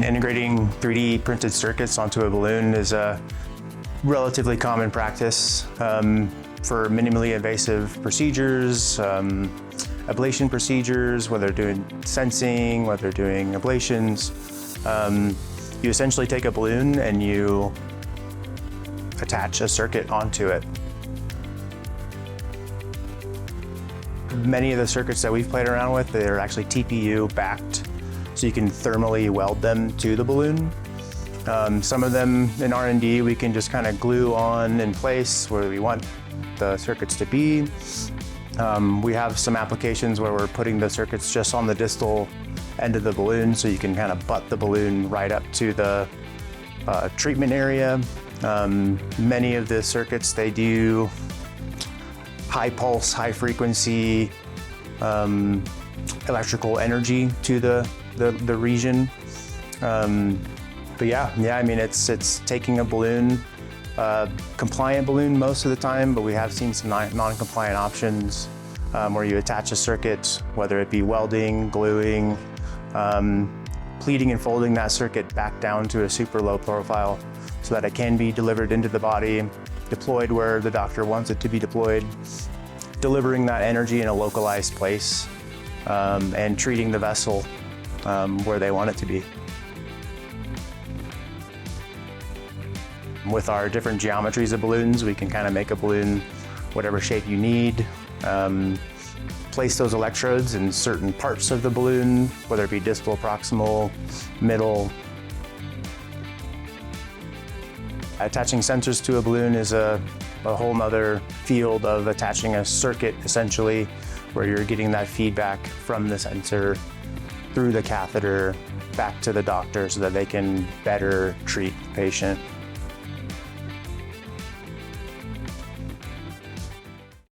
Integrating 3D printed circuits onto a balloon is a relatively common practice for minimally invasive procedures, ablation procedures, whether doing sensing, whether doing ablations. You essentially take a balloon and you attach a circuit onto it. Many of the circuits that we've played around with, they're actually TPU-backed, so you can thermally weld them to the balloon. Some of them in R&D we can just kind of glue on in place where we want the circuits to be. We have some applications where we're putting the circuits just on the distal end of the balloon, so you can kind of butt the balloon right up to the treatment area. Many of the circuits, they do high pulse, high frequency electrical energy to the region. But yeah, I mean, it's taking a balloon, compliant balloon most of the time, but we have seen some non-compliant options where you attach a circuit, whether it be welding, gluing, pleating and folding that circuit back down to a super low profile so that it can be delivered into the body, deployed where the doctor wants it to be deployed, delivering that energy in a localized place, and treating the vessel where they want it to be. With our different geometries of balloons, we can kind of make a balloon whatever shape you need. Place those electrodes in certain parts of the balloon, whether it be distal, proximal, middle. Attaching sensors to a balloon is a whole nother field of attaching a circuit, essentially, where you're getting that feedback from the sensor through the catheter back to the doctor so that they can better treat the patient.